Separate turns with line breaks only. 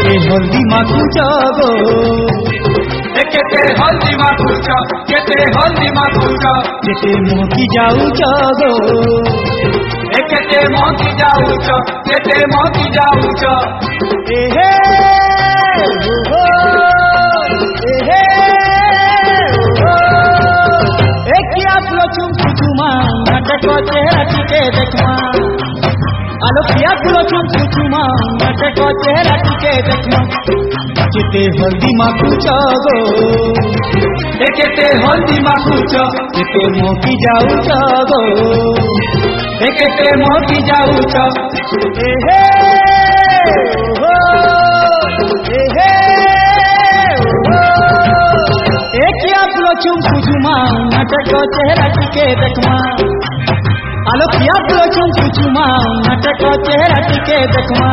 केते हल्दी माखुच गो
केते हल्दी माखुच केते हल्दी माखुच
केते मोकी जाऊच गो
केते मोकी जाऊच केते मोकी जाऊच
एहे हो एहे हो एकिया पुलो चुम चुमा नाटक चेहरा टिके देखमा आलो किया पुलो चुम चुमा नाटक चेहरा टिके देखमा केते हल्दी माखुच गो
केते हल्दी माखुच
केते मोकी जाऊच गो
केते मोकी जाऊच
एहे हो एहे हो एकिया पुलो चुम चुमा नाटक चेहरा टिके देखमा आलो किया पुलो चुम चुमा नाटक चेहरा टिके देखमा।